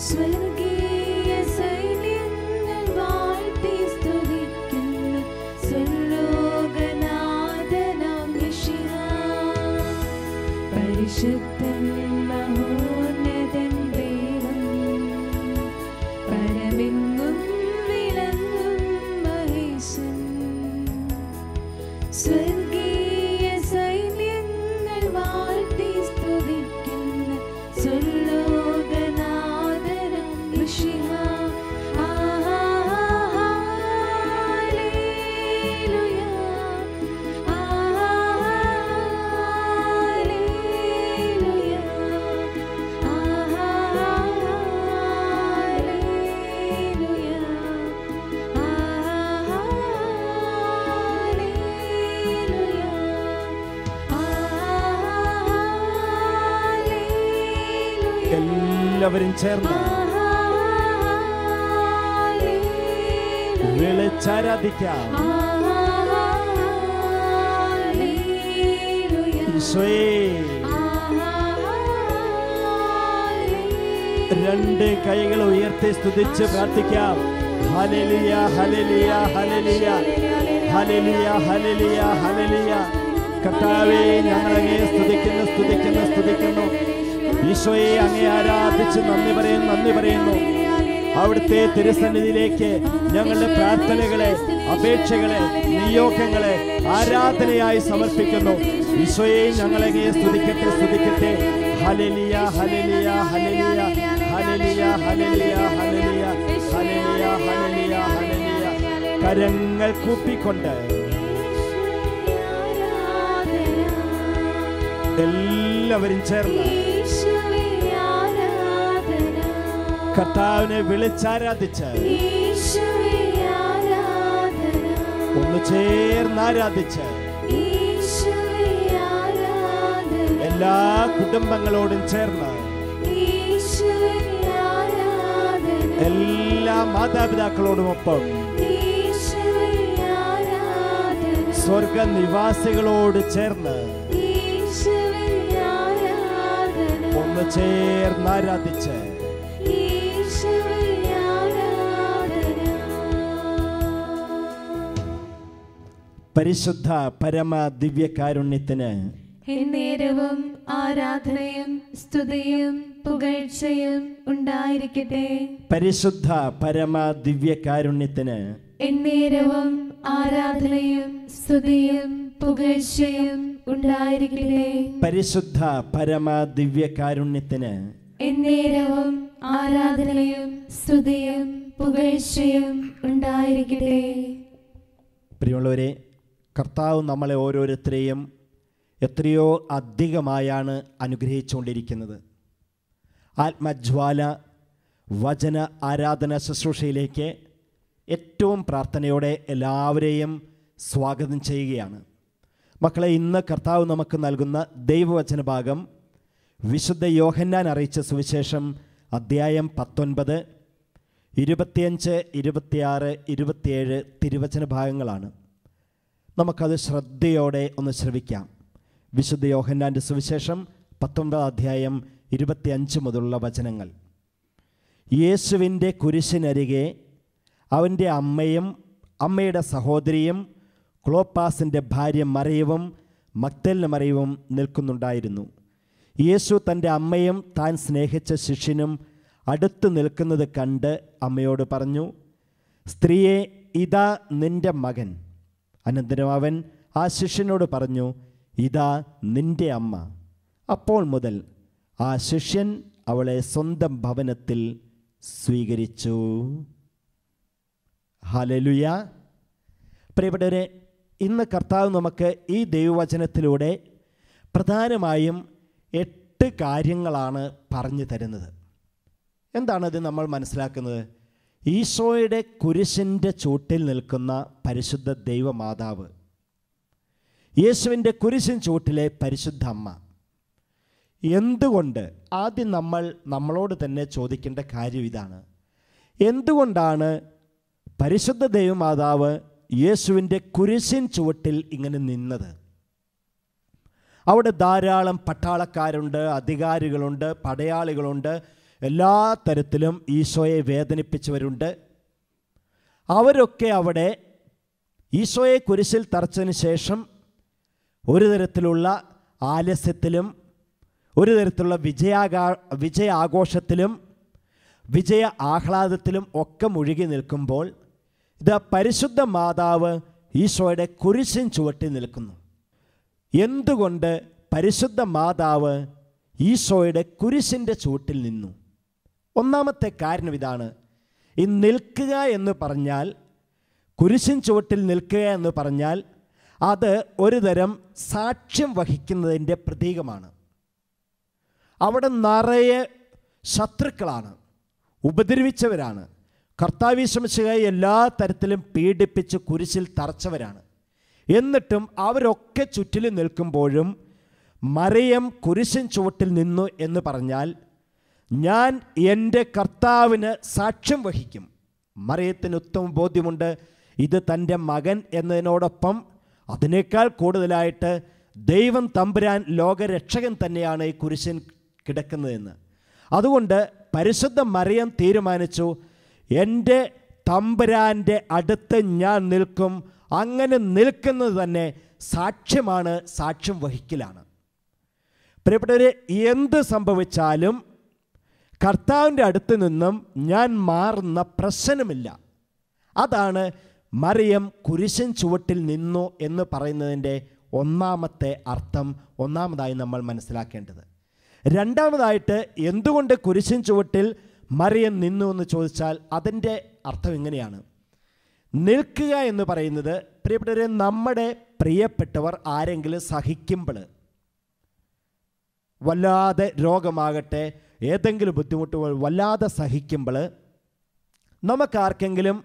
സ്വർഗീയ സൈന്യങ്ങൾ വാഴ്ത്തി സ്തുതിക്കുന്ന സ്വർലോകനാഥനാം മിശിഹ. പരിശുദ്ധൻ മഹോന്നതൻ ദൈവം, പരമെങ്ങും വിളങ്ങും മഹേശൻ. സ്വർഗീയ സൈന്യങ്ങൾ വാഴ്ത്തി സ്തുതിക്കുന്ന സ്വർലോകനാഥനാം മിശിഹ. ഹല്ലേലൂയ, ഹല്ലേലൂയ, ഹല്ലേലൂയ, എല്ലാവരും ചേർന്ന് വിളിച്ചാരാധിക്കാം. ഈശോയേ, രണ്ട് കൈകൾ ഉയർത്തി സ്തുതിച്ച് പ്രാർത്ഥിക്കാം. ഹല്ലേലൂയ, ഹല്ലേലൂയ, ഹല്ലേലൂയ, ഹല്ലേലൂയ, ഹല്ലേലൂയ, ഹല്ലേലൂയ. കർത്താവേ, ഞങ്ങൾ അങ്ങയെ സ്തുതിക്കുന്നു, സ്തുതിക്കുന്നു, സ്തുതിക്കുന്നു. ഈശോയെ, അങ്ങയെ ആരാധിച്ച് നന്ദി പറയുന്നു. അവിടുത്തെ തിരുസന്നിധിയിലേക്ക് ഞങ്ങളുടെ പ്രാർത്ഥനകളെ, അപേക്ഷകളെ, നിയോഗങ്ങളെ ആരാധനയായി സമർപ്പിക്കുന്നു. ഈശോയെ, ഞങ്ങളങ്ങയെ സ്തുതിക്കട്ടെ. ഹല്ലേലൂയ, ഹല്ലേലൂയ, ഹല്ലേലൂയ, ഹല്ലേലൂയ, ഹല്ലേലൂയ, ഹല്ലേലൂയ, ഹല്ലേലൂയ, ഹല്ലേലൂയ, ഹല്ലേലൂയ. കരങ്ങൾ കൂപ്പിക്കൊണ്ട് എല്ലാവരും ചേർന്ന് കർത്താവിനെ വിളിച്ചാരാധിച്ച് ഒന്ന് ചേർന്നാരാധിച്ച് എല്ലാ കുടുംബങ്ങളോടും ചേർന്ന് എല്ലാ മാതാപിതാക്കളോടുമൊപ്പം സ്വർഗനിവാസികളോട് ചേർന്ന് ഒന്ന് ചേർന്നാരാധിച്ച് പരിശുദ്ധ പരമ ദിവ്യകാരുണ്യത്തിന് എന്നേരവും ആരാധനയും സ്തുതിയും പുകഴ്ചയും ഉണ്ടായിരിക്കട്ടെ. പരിശുദ്ധ പരമ ദിവ്യകാരുണ്യത്തിന് എന്നേരവും ആരാധനയും സ്തുതിയും പുകഴ്ചയും ഉണ്ടായിരിക്കട്ടെ. പരിശുദ്ധ പരമ ദിവ്യകാരുണ്യത്തിന് എന്നേരവും ആരാധനയും സ്തുതിയും പുകഴ്ചയും ഉണ്ടായിരിക്കട്ടെ. പ്രിയമുള്ളവരെ, കർത്താവ് നമ്മളെ ഓരോരുത്തരെയും എത്രയോ അധികമായാണ് അനുഗ്രഹിച്ചുകൊണ്ടിരിക്കുന്നത്. ആത്മജ്വാല വചന ആരാധന ശുശ്രൂഷയിലേക്ക് ഏറ്റവും പ്രാർത്ഥനയോടെ എല്ലാവരെയും സ്വാഗതം ചെയ്യുകയാണ്. മക്കളെ, ഇന്ന് കർത്താവ് നമുക്ക് നൽകുന്ന ദൈവവചന ഭാഗം വിശുദ്ധ യോഹന്നാൻ അറിയിച്ച സുവിശേഷം അദ്ധ്യായം 19, 25, 26, 27 തിരുവചന ഭാഗങ്ങളാണ്. നമുക്കത് ശ്രദ്ധയോടെ ഒന്ന് ശ്രവിക്കാം. വിശുദ്ധ യോഹന്നാൻ്റെ സുവിശേഷം 19 അധ്യായം 25 മുതലുള്ള വചനങ്ങൾ. യേശുവിൻ്റെ കുരിശിനരികെ അവൻ്റെ അമ്മയും അമ്മയുടെ സഹോദരിയും ക്ലോപ്പാസിൻ്റെ ഭാര്യ മറിയവും മഗ്ദലന മറിയവും നിൽക്കുന്നുണ്ടായിരുന്നു. യേശു തൻ്റെ അമ്മയും താൻ സ്നേഹിച്ച ശിഷ്യനും അടുത്ത് നിൽക്കുന്നത് കണ്ട് അമ്മയോട് പറഞ്ഞു, സ്ത്രീയെ, ഇതാ നിൻ്റെ മകൻ. അനന്തരം അവൻ ആ ശിഷ്യനോട് പറഞ്ഞു, ഇതാ നിൻ്റെ അമ്മ. അപ്പോൾ മുതൽ ആ ശിഷ്യൻ അവളെ സ്വന്തം ഭവനത്തിൽ സ്വീകരിച്ചു. ഹല്ലേലൂയ. പ്രിയപ്പെട്ടവരെ, ഇന്ന് കർത്താവ് നമുക്ക് ഈ ദൈവവചനത്തിലൂടെ പ്രധാനമായും 8 കാര്യങ്ങളാണ് പറഞ്ഞു തരുന്നത്. എന്താണത് നമ്മൾ മനസ്സിലാക്കുന്നത്? ഈശോയുടെ കുരിശിൻ്റെ ചൂട്ടിൽ നിൽക്കുന്ന പരിശുദ്ധ ദൈവമാതാവ്, യേശുവിൻ്റെ കുരിശിൻ ചൂട്ടിലെ പരിശുദ്ധ അമ്മ. എന്തുകൊണ്ട്? ആദ്യം നമ്മളോട് തന്നെ ചോദിക്കേണ്ട കാര്യം ഇതാണ്: എന്തുകൊണ്ടാണ് പരിശുദ്ധ ദൈവമാതാവ് യേശുവിൻ്റെ കുരിശിൻ ചുവട്ടിൽ ഇങ്ങനെ നിന്നത്? അവിടെ ധാരാളം പട്ടാളക്കാരുണ്ട്, അധികാരികളുണ്ട്, പടയാളികളുണ്ട്, എല്ലാ തരത്തിലും ഈശോയെ വേദനിപ്പിച്ചവരുണ്ട്. അവരൊക്കെ അവിടെ ഈശോയെ കുരിശിൽ തറച്ചതിന് ശേഷം ഒരു തരത്തിലുള്ള ആലസ്യത്തിലും ഒരു തരത്തിലുള്ള വിജയാഘോഷത്തിലും വിജയ ആഹ്ലാദത്തിലും ഒക്കെ മുഴുകി നിൽക്കുമ്പോൾ ഇത് പരിശുദ്ധ മാതാവ് ഈശോയുടെ കുരിശിൻ ചുവട്ടിൽ നിൽക്കുന്നു. എന്തുകൊണ്ട് പരിശുദ്ധ മാതാവ് ഈശോയുടെ കുരിശിൻ്റെ ചുവട്ടിൽ നിന്നു? ഒന്നാമത്തെ കാരണം ഇതാണ്. ഈ നിൽക്കുക എന്ന് പറഞ്ഞാൽ, കുരിശിൻ ചുവട്ടിൽ നിൽക്കുക എന്ന് പറഞ്ഞാൽ അത് ഒരു തരം സാക്ഷ്യം വഹിക്കുന്നതിൻ്റെ പ്രതീകമാണ്. അവിടെ നിറയെ ശത്രുക്കളാണ്, ഉപദ്രവിച്ചവരാണ്. കർത്താവ് യേശുമിശിഹായെ എല്ലാ തരത്തിലും പീഡിപ്പിച്ച് കുരിശിൽ തറച്ചവരാണ്. എന്നിട്ടും അവരൊക്കെ ചുറ്റിലും നിൽക്കുമ്പോഴും മറിയം കുരിശിൻ ചുവട്ടിൽ നിന്നു എന്ന് പറഞ്ഞാൽ, ഞാൻ എൻ്റെ കർത്താവിന് സാക്ഷ്യം വഹിക്കും. മറിയത്തിന് ഉത്തമ ബോധ്യമുണ്ട്, ഇത് തൻ്റെ മകൻ എന്നതിനോടൊപ്പം അതിനേക്കാൾ കൂടുതലായിട്ട് ദൈവം തമ്പുരാൻ ലോകരക്ഷകൻ തന്നെയാണ് ഈ കുരിശിൻ കിടക്കുന്നതെന്ന്. അതുകൊണ്ട് പരിശുദ്ധ മറിയം തീരുമാനിച്ചു, എൻ്റെ തമ്പുരാൻ്റെ അടുത്ത് ഞാൻ നിൽക്കും. അങ്ങനെ നിൽക്കുന്നത് തന്നെ സാക്ഷ്യമാണ്, സാക്ഷ്യം വഹിക്കലാണ്. പ്രിയപ്പെട്ടവരെ, എന്ത് സംഭവിച്ചാലും കർത്താവിൻ്റെ അടുത്ത് നിന്നും ഞാൻ മാറുന്ന പ്രശ്നമില്ല. അതാണ് മറിയം കുരിശിൻ ചുവട്ടിൽ നിന്നു എന്ന് പറയുന്നതിൻ്റെ ഒന്നാമത്തെ അർത്ഥം, ഒന്നാമതായി നമ്മൾ മനസ്സിലാക്കേണ്ടത്. രണ്ടാമതായിട്ട് എന്തുകൊണ്ട് കുരിശിൻ ചുവട്ടിൽ മറിയം നിന്നു എന്ന് ചോദിച്ചാൽ അതിൻ്റെ അർത്ഥം ഇങ്ങനെയാണ്. നിൽക്കുക എന്ന് പറയുന്നത്, പ്രിയപ്പെട്ടവരെ, നമ്മുടെ പ്രിയപ്പെട്ടവർ ആരെങ്കിലും സഹിക്കുമ്പോൾ, വല്ലാതെ രോഗമാകട്ടെ, ഏതെങ്കിലും ബുദ്ധിമുട്ടുകൾ വല്ലാതെ സഹിക്കുമ്പോൾ നമുക്കാർക്കെങ്കിലും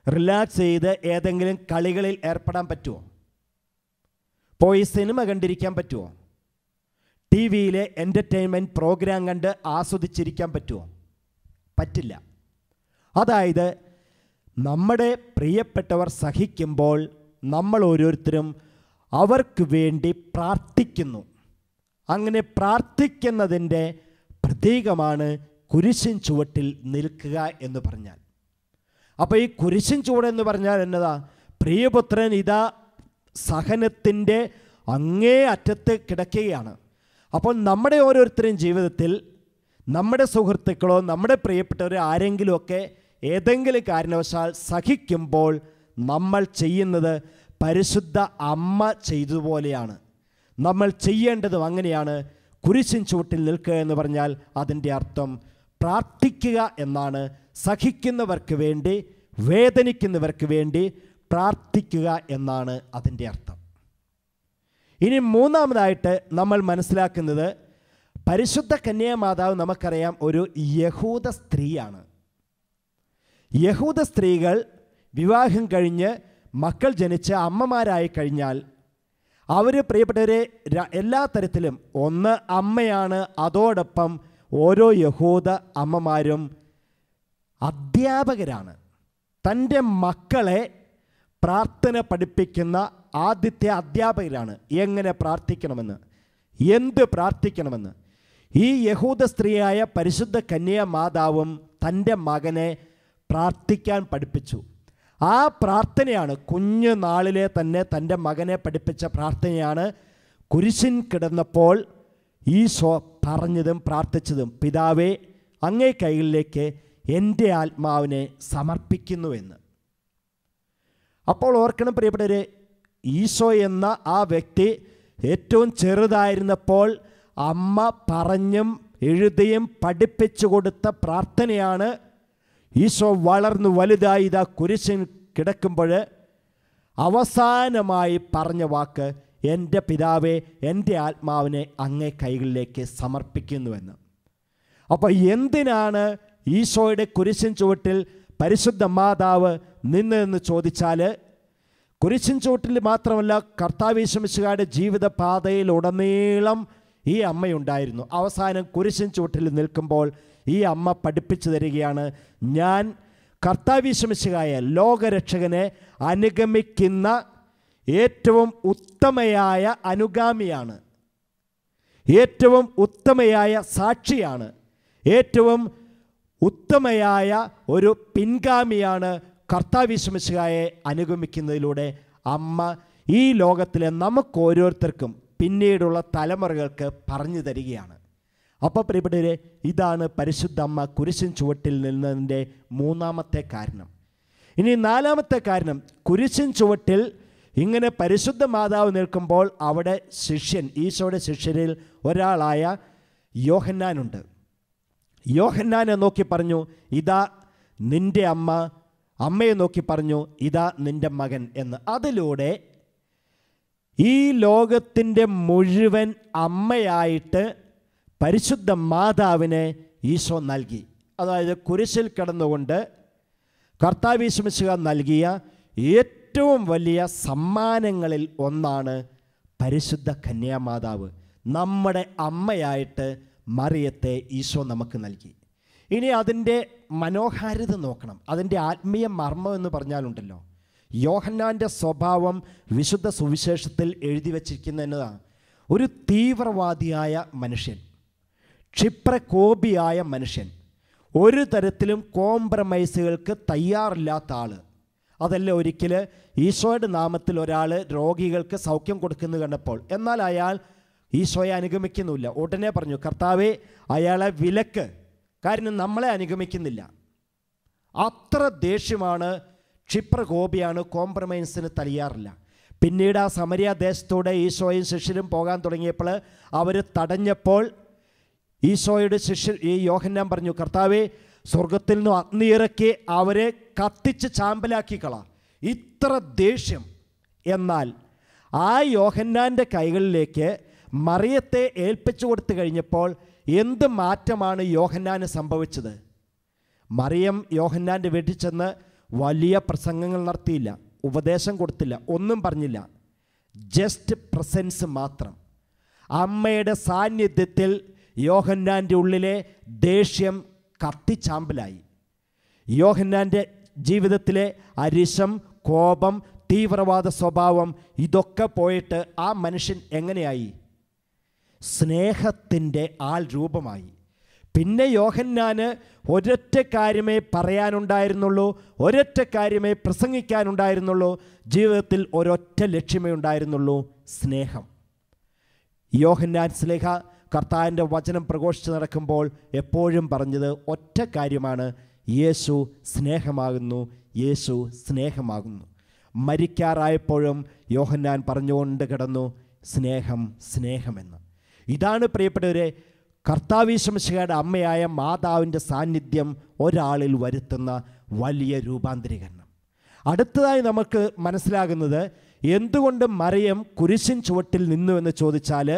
റിലാക്സ് ചെയ്ത് ഏതെങ്കിലും കളികളിൽ ഏർപ്പെടാൻ പറ്റുമോ? പോയി സിനിമ കണ്ടിരിക്കാൻ പറ്റുമോ? ടി വിയിലെ എൻ്റർടൈൻമെൻറ്റ് പ്രോഗ്രാം കണ്ട് ആസ്വദിച്ചിരിക്കാൻ പറ്റുമോ? പറ്റില്ല. അതായത് നമ്മുടെ പ്രിയപ്പെട്ടവർ സഹിക്കുമ്പോൾ നമ്മൾ ഓരോരുത്തരും അവർക്ക് വേണ്ടി പ്രാർത്ഥിക്കുന്നു. അങ്ങനെ പ്രാർത്ഥിക്കുന്നതിൻ്റെ പ്രതീകമാണ് കുരിശിൻ ചുവട്ടിൽ നിൽക്കുക എന്ന് പറഞ്ഞാൽ. അപ്പോൾ ഈ കുരിശിൻ ചുവട് എന്ന് പറഞ്ഞാൽ എന്നതാ? പ്രിയപുത്രൻ ഇതാ സഹനത്തിൻ്റെ അങ്ങേ അറ്റത്ത് കിടക്കുകയാണ്. അപ്പോൾ നമ്മുടെ ഓരോരുത്തരുടെയും ജീവിതത്തിൽ നമ്മുടെ സുഹൃത്തുക്കളോ നമ്മുടെ പ്രിയപ്പെട്ടവരോ ആരെങ്കിലുമൊക്കെ ഏതെങ്കിലും കാരണവശാൽ സഹിക്കുമ്പോൾ നമ്മൾ ചെയ്യുന്നത് പരിശുദ്ധ അമ്മ ചെയ്തതുപോലെയാണ്. നമ്മൾ ചെയ്യേണ്ടതും അങ്ങനെയാണ്. കുരിശിൻ ചുവട്ടിൽ നിൽക്കുക എന്ന് പറഞ്ഞാൽ അതിൻ്റെ അർത്ഥം പ്രാർത്ഥിക്കുക എന്നാണ്. സഹിക്കുന്നവർക്ക് വേണ്ടി, വേദനിക്കുന്നവർക്ക് വേണ്ടി പ്രാർത്ഥിക്കുക എന്നാണ് അതിൻ്റെ അർത്ഥം. ഇനി മൂന്നാമതായിട്ട് നമ്മൾ മനസ്സിലാക്കുന്നത്, പരിശുദ്ധ കന്യാമാതാവ് നമുക്കറിയാം ഒരു യഹൂദ സ്ത്രീയാണ്. യഹൂദ സ്ത്രീകൾ വിവാഹം കഴിഞ്ഞ് മക്കൾ ജനിച്ച് അമ്മമാരായി കഴിഞ്ഞാൽ അവർ പ്രിയപ്പെട്ടവരെ എല്ലാ തരത്തിലും ഒന്ന് അമ്മയാണ്, അതോടൊപ്പം ഓരോ യഹൂദ അമ്മമാരും അധ്യാപകരാണ്. തൻ്റെ മക്കളെ പ്രാർത്ഥന പഠിപ്പിക്കുന്ന ആദ്യത്തെ അധ്യാപകരാണ്. എങ്ങനെ പ്രാർത്ഥിക്കണമെന്ന്, എന്ത് പ്രാർത്ഥിക്കണമെന്ന്. ഈ യഹൂദ സ്ത്രീയായ പരിശുദ്ധ കന്യാമാതാവും തൻ്റെ മകനെ പ്രാർത്ഥിക്കാൻ പഠിപ്പിച്ചു. ആ പ്രാർത്ഥനയാണ്, കുഞ്ഞു നാളിലെ തന്നെ തൻ്റെ മകനെ പഠിപ്പിച്ച പ്രാർത്ഥനയാണ് കുരിശിൻ കിടന്നപ്പോൾ ഈശോ പറഞ്ഞതും പ്രാർത്ഥിച്ചതും. പിതാവേ, അങ്ങേ കൈകളിലേക്ക് എൻ്റെ ആത്മാവിനെ സമർപ്പിക്കുന്നുവെന്ന്. അപ്പോൾ ഓർക്കണം പ്രിയപ്പെട്ടവരെ, ഈശോ എന്ന ആ വ്യക്തി ഏറ്റവും ചെറുതായിരുന്നപ്പോൾ അമ്മ പറഞ്ഞും എഴുതിയും പഠിപ്പിച്ചു കൊടുത്ത പ്രാർത്ഥനയാണ്. ഈശോ വളർന്നു വലുതായി ഇതാ കുരിശിൽ കിടക്കുമ്പോൾ അവസാനമായി പറഞ്ഞ വാക്ക്, എൻ്റെ പിതാവേ, എൻ്റെ ആത്മാവിനെ അങ്ങേ കൈകളിലേക്ക് സമർപ്പിക്കുന്നുവെന്ന്. അപ്പോൾ എന്തിനാണ് ഈശോയുടെ കുരിശിൻ ചുവട്ടിൽ പരിശുദ്ധ മാതാവ് നിന്നതെന്ന് ചോദിച്ചാൽ, കുരിശിൻ ചുവട്ടിൽ മാത്രമല്ല, കർത്താവ് യേശുമിശിഹായുടെ ജീവിത പാതയിലുടനീളം ഈ അമ്മയുണ്ടായിരുന്നു. അവസാനം കുരിശിൻ ചുവട്ടിൽ നിൽക്കുമ്പോൾ ഈ അമ്മ പഠിപ്പിച്ചു തരികയാണ്, ഞാൻ കർത്താവ് യേശുമിശിഹായ ലോകരക്ഷകനെ അനുഗമിക്കുന്ന ഏറ്റവും ഉത്തമയായ അനുഗാമിയാണ്, ഏറ്റവും ഉത്തമയായ സാക്ഷിയാണ്. ഏറ്റവും ഉത്തമയായ ഒരു പിൻഗാമിയാണ് കർത്താവ് യേശു മിശിഹായെ അനുഗമിക്കുന്നതിലൂടെ അമ്മ ഈ ലോകത്തിലെ നമുക്ക് ഓരോരുത്തർക്കും പിന്നീടുള്ള തലമുറകൾക്ക് പറഞ്ഞു തരികയാണ്. അപ്പോൾ പ്രിയപ്പെട്ടവരെ, ഇതാണ് പരിശുദ്ധ അമ്മ കുരിശിൻ ചുവട്ടിൽ നിന്നതിൻ്റെ മൂന്നാമത്തെ കാരണം. ഇനി നാലാമത്തെ കാരണം, കുരിശിൻ ചുവട്ടിൽ ഇങ്ങനെ പരിശുദ്ധ മാതാവ് നിൽക്കുമ്പോൾ അവിടെ ശിഷ്യൻ, ഈശോയുടെ ശിഷ്യരിൽ ഒരാളായ യോഹന്നാനുണ്ട്. യോഹന്നാനെ നോക്കി പറഞ്ഞു, ഇതാ നിൻ്റെ അമ്മ. അമ്മയെ നോക്കി പറഞ്ഞു, ഇതാ നിൻ്റെ മകൻ എന്ന്. അതിലൂടെ ഈ ലോകത്തിൻ്റെ മുഴുവൻ അമ്മയായിട്ട് പരിശുദ്ധ മാതാവിനെ ഈശോ നൽകി. അതായത് കുരിശിൽ കിടന്നുകൊണ്ട് കർത്താവ് യേശു മിശിഹാ നൽകിയ ഏറ്റവും വലിയ സമ്മാനങ്ങളിൽ ഒന്നാണ് പരിശുദ്ധ കന്യാമാതാവ്. നമ്മുടെ അമ്മയായിട്ട് മറിയത്തെ ഈശോ നമുക്ക് നൽകി. ഇനി അതിൻ്റെ മനോഹാരിത നോക്കണം. അതിൻ്റെ ആത്മീയ മർമ്മം എന്ന് പറഞ്ഞാലുണ്ടല്ലോ, യോഹന്നാൻ്റെ സ്വഭാവം വിശുദ്ധ സുവിശേഷത്തിൽ എഴുതി വച്ചിരിക്കുന്നതാണ്. ഒരു തീവ്രവാദിയായ മനുഷ്യൻ, ക്ഷിപ്രകോപിയായ മനുഷ്യൻ, ഒരു തരത്തിലും കോംപ്രമൈസുകൾക്ക് തയ്യാറില്ലാത്ത ആൾ. അതല്ല ഒരിക്കൽ ഈശോയുടെ നാമത്തിൽ ഒരാൾ രോഗികൾക്ക് സൗഖ്യം കൊടുക്കുന്നത് കണ്ടപ്പോൾ, എന്നാൽ അയാൾ ഈശോയെ അനുഗമിക്കുന്നില്ല. ഉടനെ പറഞ്ഞു, കർത്താവേ അയാളെ വിലക്ക്, കാരണം നമ്മളെ അനുഗമിക്കുന്നില്ല. അത്ര ദേഷ്യമാണ്, ക്ഷിപ്രകോപിയാണ്, കോംപ്രമൈസിന് തയ്യാറില്ല. പിന്നീട് ആ സമരിയ ദേശത്തൂടെ ഈശോയും ശിഷ്യരും പോകാൻ തുടങ്ങിയപ്പോൾ അവർ തടഞ്ഞപ്പോൾ ഈശോയുടെ ശിഷ്യർ, ഈ യോഹന്നാൻ പറഞ്ഞു, കർത്താവേ സ്വർഗത്തിൽ നിന്ന് അഗ്നി ഇറക്കി അവരെ കത്തിച്ച് ചാമ്പലാക്കിക്കളാം. ഇത്ര ദേഷ്യം. എന്നാൽ ആ യോഹന്നാൻ്റെ കൈകളിലേക്ക് മറിയത്തെ ഏൽപ്പിച്ചു കൊടുത്തു കഴിഞ്ഞപ്പോൾ എന്ത് മാറ്റമാണ് യോഹന്നാന് സംഭവിച്ചത്? മറിയം യോഹന്നാൻ്റെ വീട്ടിൽ ചെന്ന് വലിയ പ്രസംഗങ്ങൾ നടത്തിയില്ല, ഉപദേശം കൊടുത്തില്ല, ഒന്നും പറഞ്ഞില്ല. ജസ്റ്റ് പ്രസൻസ് മാത്രം. അമ്മയുടെ സാന്നിധ്യത്തിൽ യോഹന്നാൻ്റെ ഉള്ളിലെ ദേഷ്യം കത്തിച്ചാമ്പലായി. യോഹന്നാൻ്റെ ജീവിതത്തിലെ അരിശം, കോപം, തീവ്രവാദ സ്വഭാവം ഇതൊക്കെ പോയിട്ട് ആ മനുഷ്യൻ എങ്ങനെയായി? സ്നേഹത്തിൻ്റെ ആൾ രൂപമായി. പിന്നെ യോഹന്നാന് ഒരൊറ്റ കാര്യമേ പറയാനുണ്ടായിരുന്നുള്ളൂ, ഒരൊറ്റ കാര്യമേ പ്രസംഗിക്കാനുണ്ടായിരുന്നുള്ളൂ. ജീവിതത്തിൽ ഒരൊറ്റ ലക്ഷ്യമേ ഉണ്ടായിരുന്നുള്ളൂ, സ്നേഹം. യോഹന്നാൻ സ്ലേഹ കർത്താവിൻ്റെ വചനം പ്രഘോഷിച്ച് നടക്കുമ്പോൾ എപ്പോഴും പറഞ്ഞത് ഒറ്റ കാര്യമാണ്, യേശു സ്നേഹമാകുന്നു, യേശു സ്നേഹമാകുന്നു. മരിക്കാറായപ്പോഴും യോഹന്നാൻ പറഞ്ഞുകൊണ്ട് കിടന്നു, സ്നേഹം, സ്നേഹമെന്ന്. ഇതാണ് പ്രിയപ്പെട്ടവരെ കർത്താവ് യേശു മിശിഹായുടെ അമ്മയായ മാതാവിൻ്റെ സാന്നിധ്യം ഒരാളിൽ വരുത്തുന്ന വലിയ രൂപാന്തരീകരണം. അടുത്തതായി നമുക്ക് മനസ്സിലാകുന്നത്, എന്തുകൊണ്ട് മറിയം കുരിശിൻ ചുവട്ടിൽ നിന്നു എന്ന് ചോദിച്ചാൽ,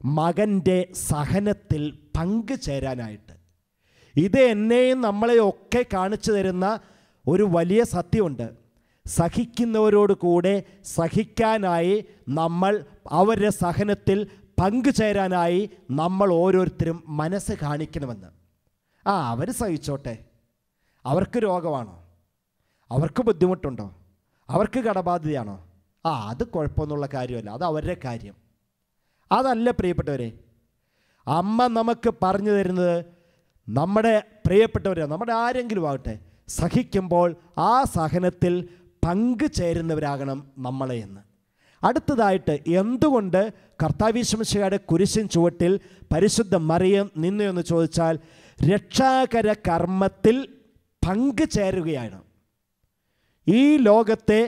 മകൻ്റെ സഹനത്തിൽ പങ്കുചേരാനായിട്ട്. ഇത് എന്നെയും നമ്മളെയും ഒക്കെ കാണിച്ചു തരുന്ന ഒരു വലിയ സത്യമുണ്ട്. സഹിക്കുന്നവരോട് കൂടെ സഹിക്കാനായി നമ്മൾ, അവരുടെ സഹനത്തിൽ പങ്കുചേരാനായി നമ്മൾ ഓരോരുത്തരും മനസ്സ് കാണിക്കണമെന്ന്. അവർ സഹിച്ചോട്ടെ, അവർക്ക് രോഗമാണോ, അവർക്ക് ബുദ്ധിമുട്ടുണ്ടോ, അവർക്ക് കടബാധ്യതയാണോ, അത് കുഴപ്പമൊന്നുള്ള കാര്യമല്ല, അത് അവരുടെ കാര്യം. അതല്ല പ്രിയപ്പെട്ടവരെ, അമ്മ നമുക്ക് പറഞ്ഞു തരുന്നത്, നമ്മുടെ പ്രിയപ്പെട്ടവരെ, നമ്മുടെ ആരെങ്കിലും ആകട്ടെ, സഹിക്കുമ്പോൾ ആ സഹനത്തിൽ പങ്കുചേരുന്നവരാകണം നമ്മളെ എന്ന്. അടുത്തതായിട്ട്, എന്തുകൊണ്ട് കർത്താവ് യേശു മിശിഹായുടെ കുരിശിൻ ചുവട്ടിൽ പരിശുദ്ധ മറിയം നിന്നു എന്ന് ചോദിച്ചാൽ, രക്ഷാകര കർമ്മത്തിൽ പങ്കുചേരുകയാണ്. ഈ ലോകത്തെ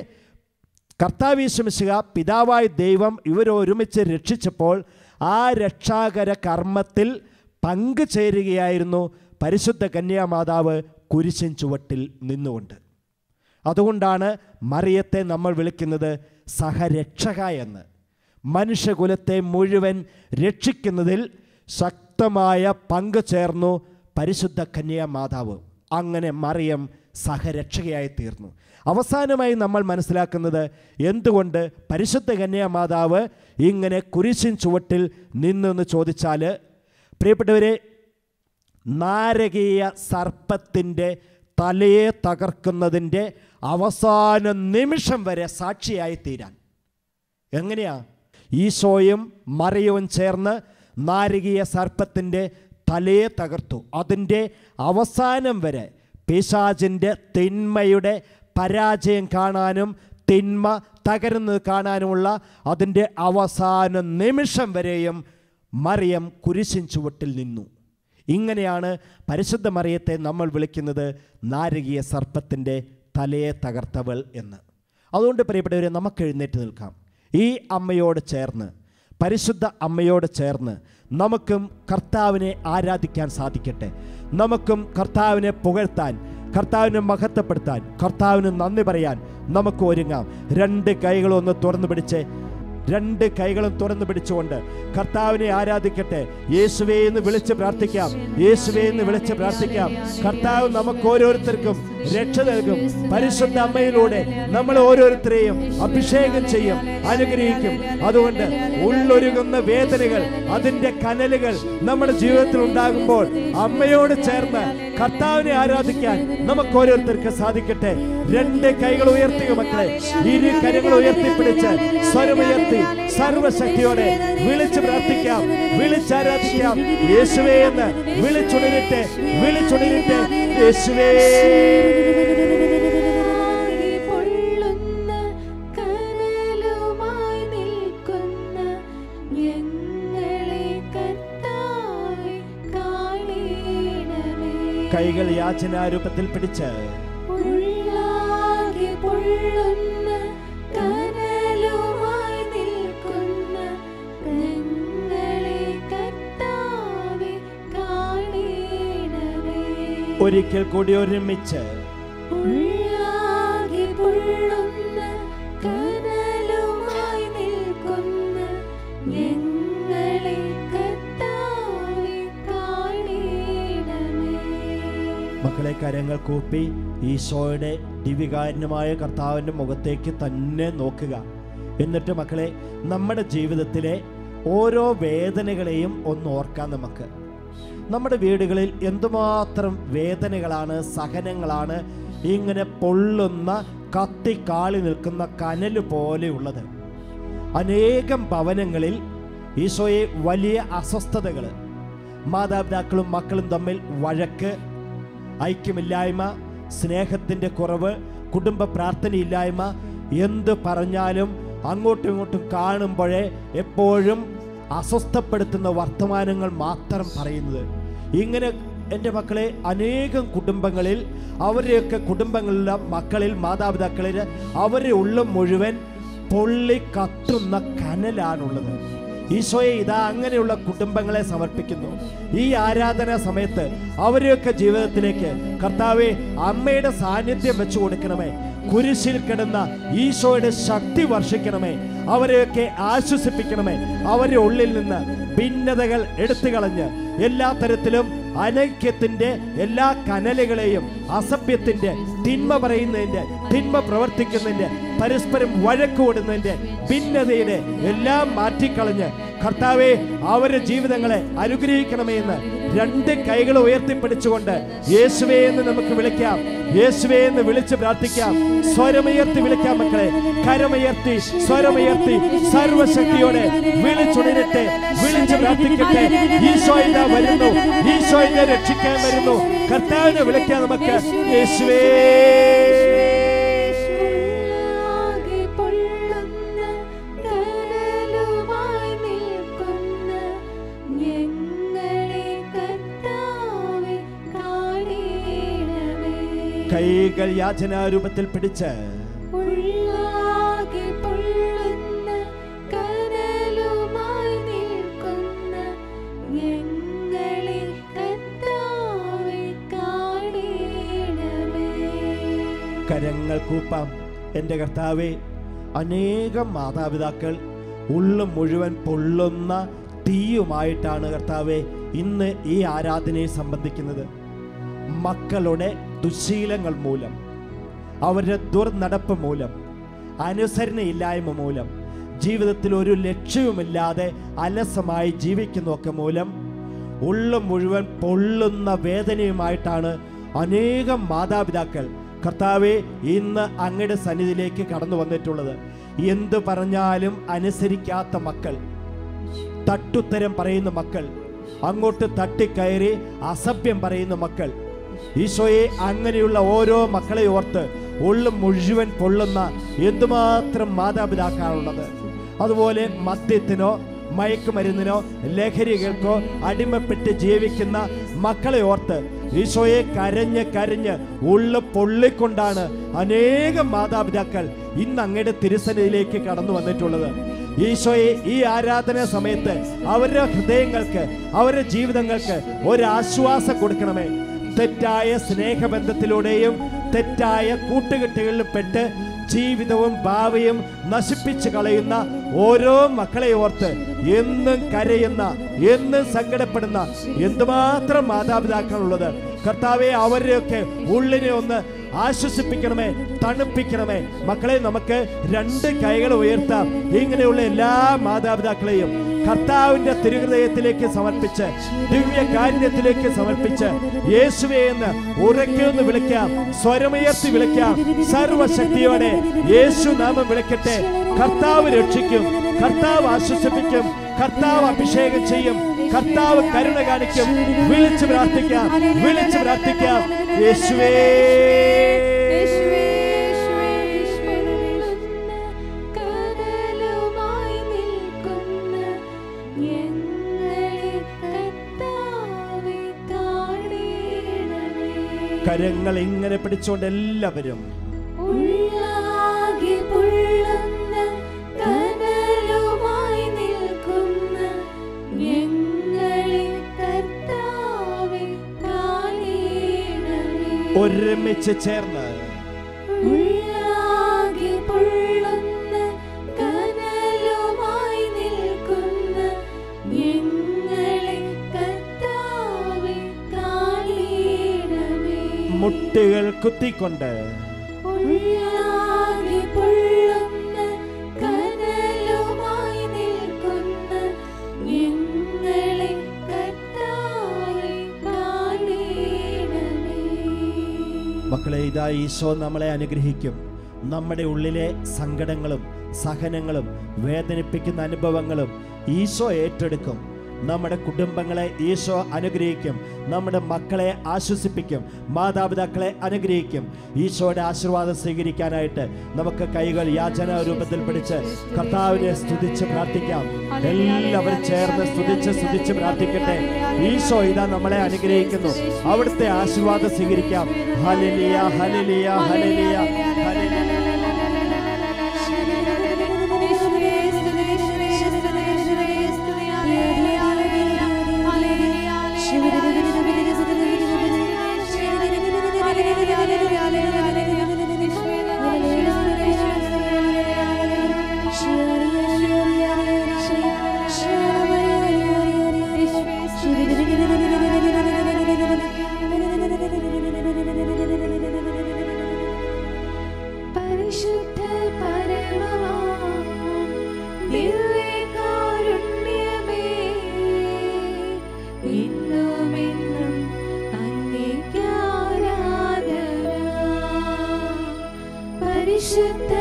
കർത്താവ് യേശു മിശിഹാ, പിതാവായ ദൈവം ഇവരൊരുമിച്ച് രക്ഷിച്ചപ്പോൾ ആ രക്ഷാകര കർമ്മത്തിൽ പങ്കുചേരുകയായിരുന്നു പരിശുദ്ധ കന്യാമാതാവ് കുരിശിൻ ചുവട്ടിൽ നിന്നുകൊണ്ട്. അതുകൊണ്ടാണ് മറിയത്തെ നമ്മൾ വിളിക്കുന്നത് സഹരക്ഷക എന്ന്. മനുഷ്യകുലത്തെ മുഴുവൻ രക്ഷിക്കുന്നതിൽ ശക്തമായ പങ്കു ചേർന്നു പരിശുദ്ധ കന്യാമാതാവ്. അങ്ങനെ മറിയം സഹരക്ഷകയായി തീർന്നു. അവസാനമായി നമ്മൾ മനസ്സിലാക്കുന്നത്, എന്തുകൊണ്ട് പരിശുദ്ധ കന്യാമാതാവ് ഇങ്ങനെ കുരിശിൻ ചുവട്ടിൽ നിന്നെന്ന് ചോദിച്ചാൽ, പ്രിയപ്പെട്ടവരെ, നാരകീയ സർപ്പത്തിൻ്റെ തലയെ തകർക്കുന്നതിൻ്റെ അവസാന നിമിഷം വരെ സാക്ഷിയായി തീരാൻ. എങ്ങനെയാ? ഈശോയും മറിയവും ചേർന്ന് നാരകീയ സർപ്പത്തിൻ്റെ തലയെ തകർത്തു. അതിൻ്റെ അവസാനം വരെ പിശാചിൻ്റെ തിന്മയുടെ പരാജയം കാണാനും തിന്മ തകരുന്നത് കാണാനുമുള്ള അതിൻ്റെ അവസാന നിമിഷം വരെയും മറിയം കുരിശിൻ ചുവട്ടിൽ നിന്നു. ഇങ്ങനെയാണ് പരിശുദ്ധ മറിയത്തെ നമ്മൾ വിളിക്കുന്നത് നാരകീയ സർപ്പത്തിൻ്റെ തലയെ തകർത്തവൾ എന്ന്. അതുകൊണ്ട് പ്രിയപ്പെട്ടവരെ, നമുക്ക് എഴുന്നേറ്റ് നിൽക്കാം. ഈ അമ്മയോട് ചേർന്ന്, പരിശുദ്ധ അമ്മയോട് ചേർന്ന് നമുക്കും കർത്താവിനെ ആരാധിക്കാൻ സാധിക്കട്ടെ. നമുക്കും കർത്താവിനെ പുകഴ്ത്താൻ, കർത്താവിനെ മഹത്വപ്പെടുത്താൻ, കർത്താവിന് നന്ദി പറയാൻ നമുക്ക് ഒരുങ്ങാം. രണ്ട് കൈകളും ഒന്ന് തുറന്നു പിടിച്ച്, രണ്ട് കൈകളും തുറന്നു പിടിച്ചുകൊണ്ട് കർത്താവിനെ ആരാധിക്കട്ടെ. യേശുവേ എന്ന് വിളിച്ച് പ്രാർത്ഥിക്കാം. യേശുവേ എന്ന് വിളിച്ച് പ്രാർത്ഥിക്കാം. കർത്താവ് നമുക്ക് ഓരോരുത്തർക്കും രക്ഷ നൽകും. പരിശുദ്ധ അമ്മയിലൂടെ നമ്മൾ ഓരോരുത്തരെയും അഭിഷേകം ചെയ്യും, അനുഗ്രഹിക്കും. അതുകൊണ്ട് ഉള്ളൊരുങ്ങുന്ന വേദനകൾ, അതിൻ്റെ കനലുകൾ നമ്മുടെ ജീവിതത്തിൽ ഉണ്ടാകുമ്പോൾ അമ്മയോട് ചേർന്ന് കർത്താവിനെ ആരാധിക്കാൻ നമുക്ക് ഓരോരുത്തർക്ക് സാധിക്കട്ടെ. രണ്ട് കൈകൾ ഉയർത്തുക മക്കളെ. ഇരു കരങ്ങൾ ഉയർത്തിപ്പിടിച്ച് സ്വരമുയർത്തി സർവശക്തിയോടെ വിളിച്ച് പ്രാർത്ഥിക്കാം, വിളിച്ചാരാധിക്കാം. യേശുവേ എന്ന് വിളിച്ചുണരട്ടെ, വിളിച്ചുണരട്ടെ. യേശുവേ കൈകൾ യാചനാരൂപത്തിൽ പിടിച്ച് ഒരിക്കൽ കൂടി ഒരുമിച്ച് മക്കളെ, കരങ്ങൾ കൂപ്പി ഈശോയുടെ ദിവ്യകാരുണ്യമായ കർത്താവിൻ്റെ മുഖത്തേക്ക് തന്നെ നോക്കുക. എന്നിട്ട് മക്കളെ, നമ്മുടെ ജീവിതത്തിലെ ഓരോ വേദനകളെയും ഒന്ന് ഓർക്കാം. നമുക്ക് നമ്മുടെ വീടുകളിൽ എന്തുമാത്രം വേദനകളാണ്, സഹനങ്ങളാണ് ഇങ്ങനെ പൊള്ളുന്ന, കത്തിക്കാളി നിൽക്കുന്ന കനല് പോലെയുള്ളത്. അനേകം ഭവനങ്ങളിൽ ഈശോയെ വലിയ അസ്വസ്ഥതകൾ, മാതാപിതാക്കളും മക്കളും തമ്മിൽ വഴക്ക്, ഐക്യമില്ലായ്മ, സ്നേഹത്തിൻ്റെ കുറവ്, കുടുംബ പ്രാർത്ഥനയില്ലായ്മ, എന്ത് പറഞ്ഞാലും അങ്ങോട്ടും ഇങ്ങോട്ടും കാണുമ്പോഴേ എപ്പോഴും അസ്വസ്ഥപ്പെടുത്തുന്ന വർത്തമാനങ്ങൾ മാത്രം പറയുന്നത്. ഇങ്ങനെ എൻ്റെ മക്കളെ, അനേകം കുടുംബങ്ങളിൽ, അവരെയൊക്കെ കുടുംബങ്ങളിലെ മക്കളിൽ, മാതാപിതാക്കളിൽ അവരെ ഉള്ളം മുഴുവൻ പൊള്ളി കത്തുന്ന കനലാണുള്ളത്. ഈശോയെ ഇതാ അങ്ങനെയുള്ള കുടുംബങ്ങളെ സമർപ്പിക്കുന്നു. ഈ ആരാധനാ സമയത്ത് അവരെയൊക്കെ ജീവിതത്തിലേക്ക് കർത്താവേ അമ്മയുടെ സാന്നിധ്യം വെച്ചു കൊടുക്കണമേ. കുരിശിൽ കിടന്ന ഈശോയുടെ ശക്തി വർഷിക്കണമേ. അവരെയൊക്കെ ആശ്വസിപ്പിക്കണമേ. അവരുടെ ഉള്ളിൽ നിന്ന് ഭിന്നതകൾ എടുത്തു കളഞ്ഞ് എല്ലാ തരത്തിലും അനൈക്യത്തിൻ്റെ എല്ലാ കനലുകളെയും, അസഭ്യത്തിൻ്റെ, തിന്മ പറയുന്നതിൻ്റെ, തിന്മ പ്രവർത്തിക്കുന്നതിൻ്റെ, പരസ്പരം വഴക്കുകൂടുന്നതിൻ്റെ, ഭിന്നതയുടെ എല്ലാം മാറ്റിക്കളഞ്ഞ് കർത്താവെ അവരുടെ ജീവിതങ്ങളെ അനുഗ്രഹിക്കണമേ എന്ന് രണ്ട് കൈകൾ ഉയർത്തിപ്പിടിച്ചുകൊണ്ട് യേശുവേ എന്ന് നമുക്ക് വിളിക്കാം. യേശുവേ എന്ന് വിളിച്ച് പ്രാർത്ഥിക്കാം. സ്വരമുയർത്തി വിളിക്കാം മക്കളെ. കരമുയർത്തി, സ്വരമുയർത്തി സർവശക്തിയോടെ വിളിച്ചുണരട്ടെ, വിളിച്ച് പ്രാർത്ഥിക്കട്ടെ. ഈശോ ഇതാ വരുന്നു, ഈശോ ഇതാ രക്ഷിക്കാൻ വരുന്നു. കർത്താവിനെ വിളിക്കാം നമുക്ക്. യേശുവേ കൈകൾ യാചനാരൂപത്തിൽ പിടിച്ച് കരങ്ങൾ കൂപ്പാം. എൻ്റെ കർത്താവേ, അനേകം മാതാപിതാക്കൾ ഉള്ളും മുഴുവൻ പൊള്ളുന്ന തീയുമായിട്ടാണ് കർത്താവേ ഇന്ന് ഈ ആരാധനയെ സംബന്ധിക്കുന്നത്. മക്കളുടെ ദുശീലങ്ങൾ മൂലം, അവരുടെ ദുർനടപ്പ് മൂലം, അനുസരണയില്ലായ്മ മൂലം, ജീവിതത്തിൽ ഒരു ലക്ഷ്യവുമില്ലാതെ അലസമായി ജീവിക്കുന്നതൊക്കെ മൂലം ഉള്ളും മുഴുവൻ പൊള്ളുന്ന വേദനയുമായിട്ടാണ് അനേകം മാതാപിതാക്കൾ കർത്താവെ ഇന്ന് അങ്ങയുടെ സന്നിധിയിലേക്ക് കടന്നു വന്നിട്ടുള്ളത്. എന്തു പറഞ്ഞാലും അനുസരിക്കാത്ത മക്കൾ, തട്ടുത്തരം പറയുന്ന മക്കൾ, അങ്ങോട്ട് തട്ടിക്കയറി അസഭ്യം പറയുന്ന മക്കൾ. ഈശോയെ, അങ്ങനെയുള്ള ഓരോ മക്കളെ ഓർത്ത് ഉള്ളും മുഴുവൻ പൊള്ളുന്ന എന്തുമാത്രം മാതാപിതാക്കളാണുള്ളത്. അതുപോലെ മദ്യത്തിനോ മയക്കുമരുന്നിനോ ലഹരികൾക്കോ അടിമപ്പെട്ട് ജീവിക്കുന്ന മക്കളെ ഓർത്ത് ഈശോയെ കരഞ്ഞ് കരഞ്ഞ് ഉള്ളു പൊള്ളിക്കൊണ്ടാണ് അനേകം മാതാപിതാക്കൾ ഇന്ന് അങ്ങയുടെ തിരുസന്നിധിയിലേക്ക് കടന്നു വന്നിട്ടുള്ളത്. ഈശോയെ, ഈ ആരാധന സമയത്ത് അവരുടെ ഹൃദയങ്ങൾക്ക്, അവരുടെ ജീവിതങ്ങൾക്ക് ഒരാശ്വാസം കൊടുക്കണമേ. തെറ്റായ സ്നേഹബന്ധത്തിലൂടെയും തെറ്റായ കൂട്ടുകെട്ടുകളിൽ പെട്ട് ജീവിതവും ഭാവിയും നശിപ്പിച്ചു കളയുന്ന ഓരോ മക്കളെ ഓർത്ത് എന്നും കരയുന്ന, എന്നും സങ്കടപ്പെടുന്ന എന്തുമാത്രം മാതാപിതാക്കളുള്ളത്. കർത്താവെ, അവരെയൊക്കെ ഉള്ളിനെ ഒന്ന് ആശ്വസിപ്പിക്കണമേ, തണുപ്പിക്കണമേ. മക്കളെ, നമുക്ക് രണ്ട് കൈകൾ ഉയർത്താം. ഇങ്ങനെയുള്ള എല്ലാ മാതാപിതാക്കളെയും കർത്താവിന്റെ തിരുഹൃദയത്തിലേക്ക് സമർപ്പിച്ച്, ദിവ്യ കാരുണ്യത്തിലേക്ക് സമർപ്പിച്ച്, യേശുവേ എന്ന് ഉറക്കെ വിളിക്കാം, സ്വരമുയർത്തി വിളിക്കാം. സർവശക്തിയോടെ യേശു നാമം വിളിക്കട്ടെ. കർത്താവ് രക്ഷിക്കും, കർത്താവ് ആശ്വസിപ്പിക്കും, കർത്താവ് അഭിഷേകം ചെയ്യും, കർത്താവ് കരുണ കാണിക്കും. വിളിച്ചു പ്രാർത്ഥിക്കാം, വിളിച്ചു പ്രാർത്ഥിക്കാം. യേശുവേ, കരങ്ങൾ ഇങ്ങനെ പിടിച്ചുകൊണ്ട് എല്ലാവരും ഒരുമിച്ച് ചേർന്ന് മുട്ടുകൾ കുത്തിക്കൊണ്ട് മക്കളെ, ഇതാ ഈശോ നമ്മളെ അനുഗ്രഹിക്കും. നമ്മുടെ ഉള്ളിലെ സങ്കടങ്ങളും സഹനങ്ങളും വേദനിപ്പിക്കുന്ന അനുഭവങ്ങളും ഈശോ ഏറ്റെടുക്കും. നമ്മുടെ കുടുംബങ്ങളെ ഈശോ അനുഗ്രഹിക്കും. നമ്മുടെ മക്കളെ ആശ്വസിപ്പിക്കും. മാതാപിതാക്കളെ അനുഗ്രഹിക്കും. ഈശോയുടെ ആശീർവാദം സ്വീകരിക്കാനായിട്ട് നമുക്ക് കൈകൾ യാചന രൂപത്തിൽ പിടിച്ച് കർത്താവിനെ സ്തുതിച്ച് പ്രാർത്ഥിക്കാം. എല്ലാവരും ചേർന്ന് സ്തുതിച്ച് പ്രാർത്ഥിക്കട്ടെ. ഈശോ ഇതാ നമ്മളെ അനുഗ്രഹിക്കുന്നു. അവിടുത്തെ ആശീർവാദം സ്വീകരിക്കാം. ഹല്ലേലൂയ, ഹല്ലേലൂയ, ഹല്ലേലൂയ, ഹല്ലേലൂയ. പരിശുദ്ധ